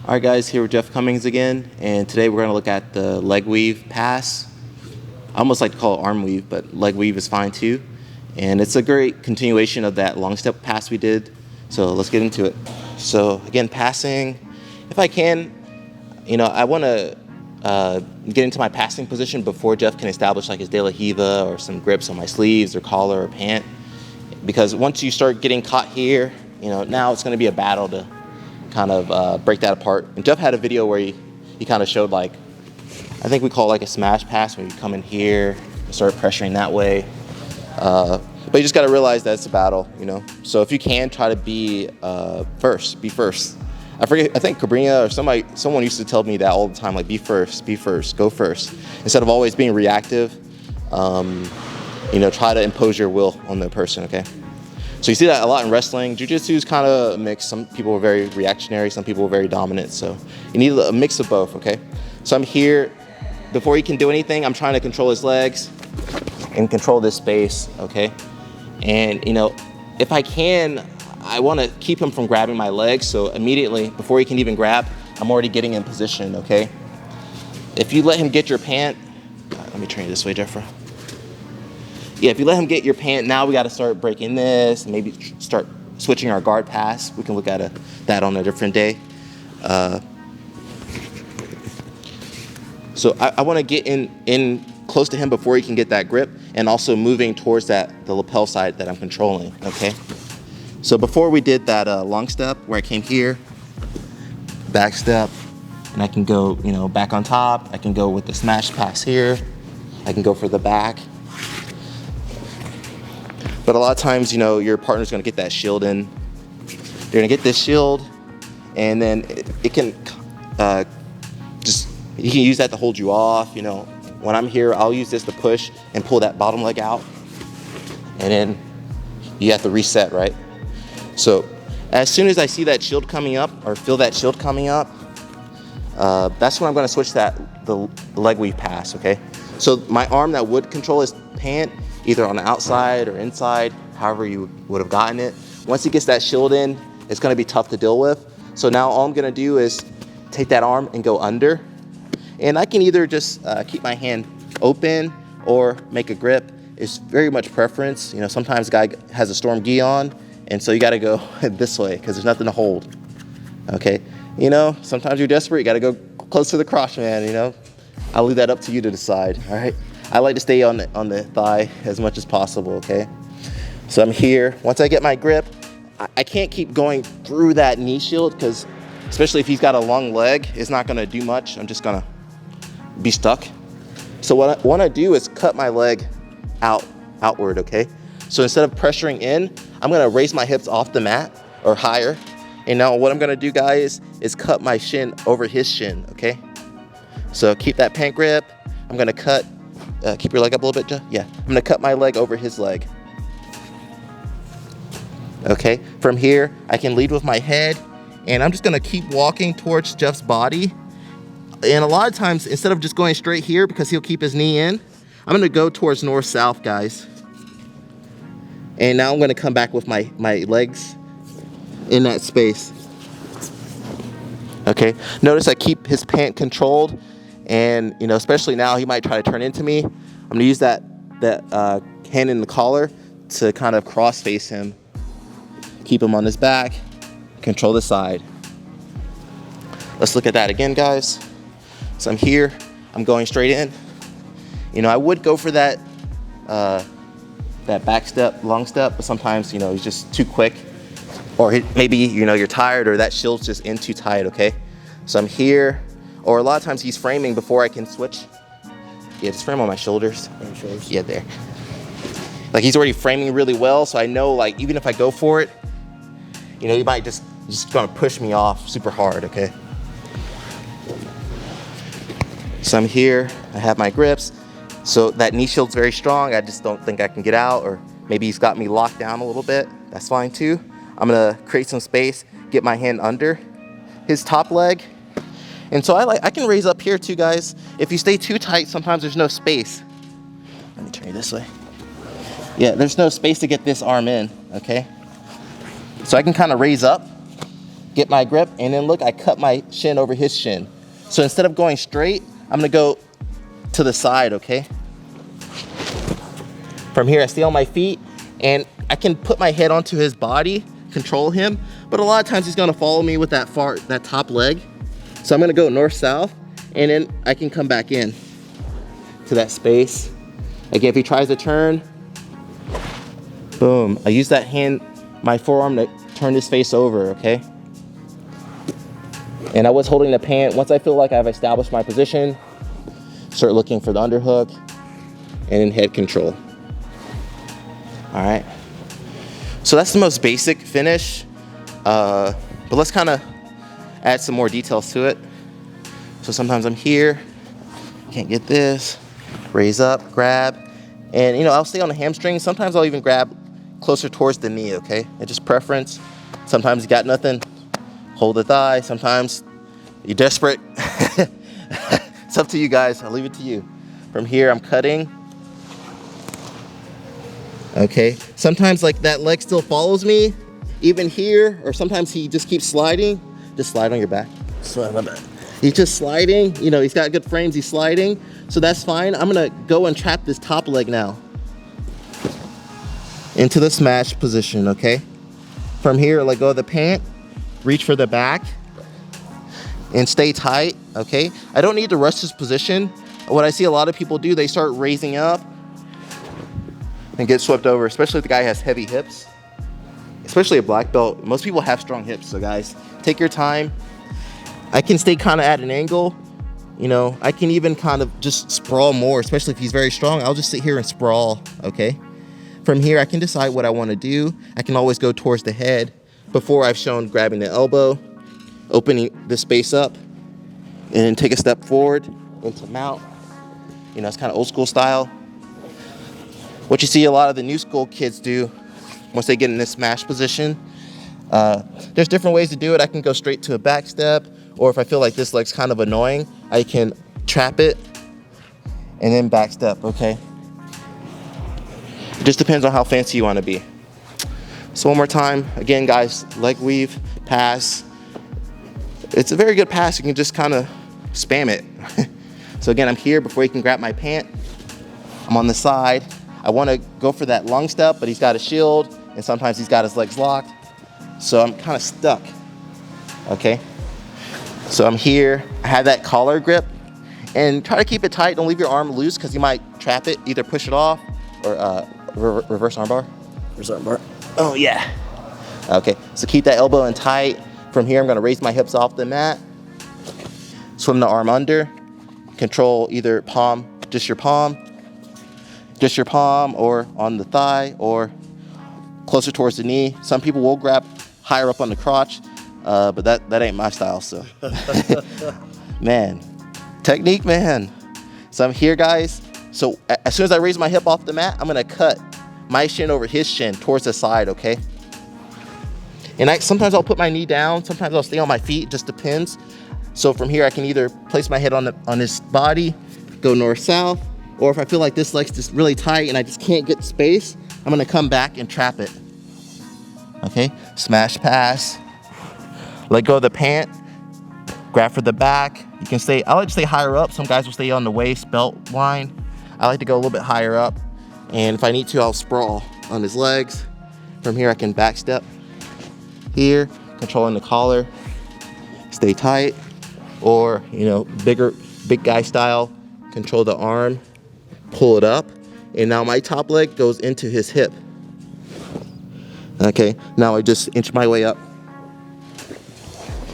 Alright guys, here with Jeff Cummings again, and today we're going to look at the leg weave pass. I almost like to call it arm weave, but leg weave is fine too. And it's a great continuation of that long step pass we did. So let's get into it. So again, passing, if I can, I want to get into my passing position before Jeff can establish like his De La Hiva or some grips on my sleeves or collar or pant. Because once you start getting caught here, now it's going to be a battle to kind of break that apart. And Jeff had a video where he kind of showed like, I think we call it like a smash pass, where you come in here and start pressuring that way. But you just got to realize that it's a battle, So if you can, try to be first. Be first. I think Cabrina or someone used to tell me that all the time, like be first, go first. Instead of always being reactive, try to impose your will on the person, okay? So you see that a lot in wrestling. Jiu-jitsu is kind of a mix. Some people are very reactionary, some people are very dominant. So you need a mix of both, okay? So I'm here. Before he can do anything, I'm trying to control his legs and control this space, okay? And, if I can, I want to keep him from grabbing my legs. So immediately, before he can even grab, I'm already getting in position, okay? If you let him get your pant, let me turn you this way, Jeffrey. Yeah, if you let him get your pant, now we got to start breaking this, and maybe start switching our guard pass. We can look at that on a different day. So I want to get in close to him before he can get that grip, and also moving towards the lapel side that I'm controlling, okay? So before we did that long step where I came here, back step, and I can go, back on top. I can go with the smash pass here. I can go for the back. But a lot of times, your partner's going to get that shield in. They're going to get this shield, and then it can you can use that to hold you off. When I'm here, I'll use this to push and pull that bottom leg out, and then you have to reset, right? So as soon as I see that shield coming up, or feel that shield coming up, that's when I'm going to switch the leg weave pass, okay? So my arm that would control his pant, either on the outside or inside, however you would have gotten it. Once he gets that shield in, it's going to be tough to deal with. So now all I'm going to do is take that arm and go under. And I can either just keep my hand open or make a grip. It's very much preference. Sometimes a guy has a storm gi on, and so you got to go this way because there's nothing to hold. Okay? Sometimes you're desperate. You got to go close to the crotch, man. I'll leave that up to you to decide. All right? I like to stay on the thigh as much as possible, okay? So I'm here. Once I get my grip, I can't keep going through that knee shield because, especially if he's got a long leg, it's not gonna do much. I'm just gonna be stuck. So what I wanna do is cut my leg outward, okay? So instead of pressuring in, I'm gonna raise my hips off the mat or higher. And now what I'm gonna do, guys, is cut my shin over his shin, okay? So keep that pant grip. I'm gonna cut. Keep your leg up a little bit, Jeff. Yeah, I'm gonna cut my leg over his leg. Okay, from here, I can lead with my head, and I'm just gonna keep walking towards Jeff's body. And a lot of times, instead of just going straight here, because he'll keep his knee in, I'm gonna go towards north-south, guys. And now I'm gonna come back with my legs in that space. Okay, notice I keep his pant controlled. And, especially now, he might try to turn into me. I'm going to use that hand in the collar to kind of cross-face him. Keep him on his back. Control the side. Let's look at that again, guys. So I'm here. I'm going straight in. I would go for that back step, long step, but sometimes, he's just too quick. Or maybe, you're tired, or that shield's just in too tight, okay? So I'm here. Or a lot of times he's framing before I can switch. Yeah, just frame on my shoulders. Yeah, there. Like he's already framing really well, so I know like even if I go for it, he might just gonna push me off super hard, okay? So I'm here, I have my grips. So that knee shield's very strong. I just don't think I can get out, or maybe he's got me locked down a little bit. That's fine too. I'm gonna create some space, get my hand under his top leg. And so I can raise up here too, guys. If you stay too tight, sometimes there's no space. Let me turn you this way. Yeah, there's no space to get this arm in, okay? So I can kind of raise up get my grip, and then look, I cut my shin over his shin. So instead of going straight, I'm gonna go to the side, okay? From here, I stay on my feet, and I can put my head onto his body, control him, but a lot of times he's gonna follow me with that top leg. So I'm gonna go north-south, and then I can come back in to that space. Again, if he tries to turn, boom. I use that hand, my forearm, to turn his face over, okay? And I was holding the pant. Once I feel like I've established my position, start looking for the underhook, and then head control. All right. So that's the most basic finish, but let's kind of add some more details to it. So sometimes I'm here, can't get this, raise up, grab, and I'll stay on the hamstring. Sometimes I'll even grab closer towards the knee, okay? It's just preference. Sometimes you got nothing, hold the thigh. Sometimes you're desperate. It's up to you guys, I'll leave it to you. From here, I'm cutting. Okay, sometimes like that leg still follows me, even here, or sometimes he just keeps sliding. Just slide on your back. Slide on my back. He's just sliding, he's got good frames, he's sliding. So that's fine. I'm gonna go and trap this top leg now into the smash position, okay? From here, let go of the pant, reach for the back, and stay tight, okay? I don't need to rush this position. What I see a lot of people do, they start raising up and get swept over, especially if the guy has heavy hips, especially a black belt. Most people have strong hips, so guys, take your time. I can stay kind of at an angle. I can even kind of just sprawl more, especially if he's very strong. I'll just sit here and sprawl, okay? From here, I can decide what I want to do. I can always go towards the head. Before, I've shown grabbing the elbow, opening the space up, and then take a step forward into mount. It's kind of old school style. What you see a lot of the new school kids do once they get in this smash position, there's different ways to do it. I can go straight to a back step, or if I feel like this leg's kind of annoying, I can trap it and then back step, okay? It just depends on how fancy you want to be. So one more time, again guys, leg weave, pass. It's a very good pass. You can just kind of spam it. So again, I'm here before he can grab my pant. I'm on the side. I want to go for that lung step, but he's got a shield, and sometimes he's got his legs locked. So I'm kind of stuck, okay? So I'm here, I have that collar grip, and try to keep it tight. Don't leave your arm loose because you might trap it, either push it off or reverse armbar. Reverse armbar. Oh yeah. Okay, so keep that elbow in tight. From here, I'm gonna raise my hips off the mat, swim the arm under, control either palm, just your palm, or on the thigh, or closer towards the knee. Some people will grab higher up on the crotch, but that ain't my style, so. Man, technique, man. So I'm here, guys. So as soon as I raise my hip off the mat, I'm gonna cut my shin over his shin towards the side, okay? And sometimes I'll put my knee down, sometimes I'll stay on my feet, it just depends. So from here, I can either place my head on his body, go north-south, or if I feel like this leg's just really tight and I just can't get space, I'm gonna come back and trap it. Okay, smash pass, let go of the pant, grab for the back. You can stay, I like to stay higher up. Some guys will stay on the waist belt line. I like to go a little bit higher up. And if I need to, I'll sprawl on his legs. From here, I can back step here, controlling the collar, stay tight, or, big guy style, control the arm, pull it up, and now my top leg goes into his hip. Okay, now I just inch my way up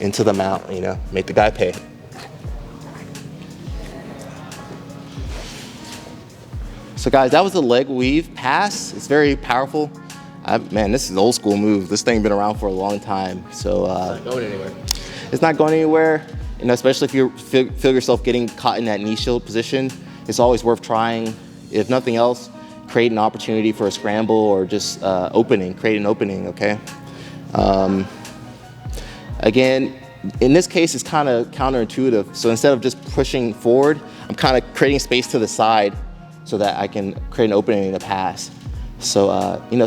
into the mount, make the guy pay. So guys, that was the leg weave pass. It's very powerful. Man, this is an old school move. This thing been around for a long time. So it's not going anywhere. It's not going anywhere. Especially if you feel yourself getting caught in that knee shield position, it's always worth trying. If nothing else, create an opportunity for a scramble or just create an opening, okay? Again, in this case, it's kind of counterintuitive. So instead of just pushing forward, I'm kind of creating space to the side so that I can create an opening to pass. So,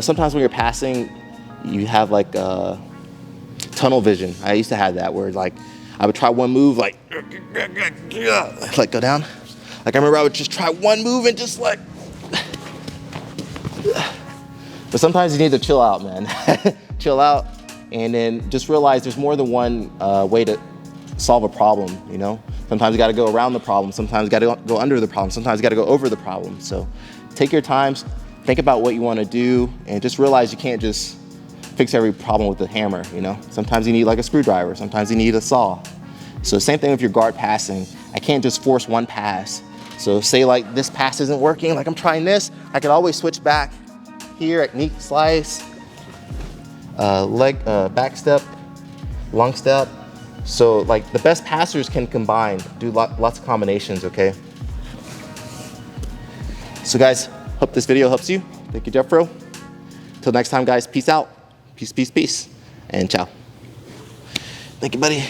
sometimes when you're passing, you have like tunnel vision. I used to have that where like I would try one move, like go down. Like I remember I would just try one move and just like, but sometimes you need to chill out, man. Chill out, and then just realize there's more than one way to solve a problem, you know? Sometimes you gotta go around the problem, sometimes you gotta go under the problem, sometimes you gotta go over the problem. So take your time, think about what you wanna do, and just realize you can't just fix every problem with a hammer, you know? Sometimes you need like a screwdriver, sometimes you need a saw. So same thing with your guard passing. I can't just force one pass. So say like this pass isn't working, like I'm trying this, I can always switch back here at knee slice, back step, long step. So like the best passers can combine, do lots of combinations, okay? So guys, hope this video helps you. Thank you, Jeffro. Till next time, guys, peace out. Peace, peace, peace, and ciao. Thank you, buddy.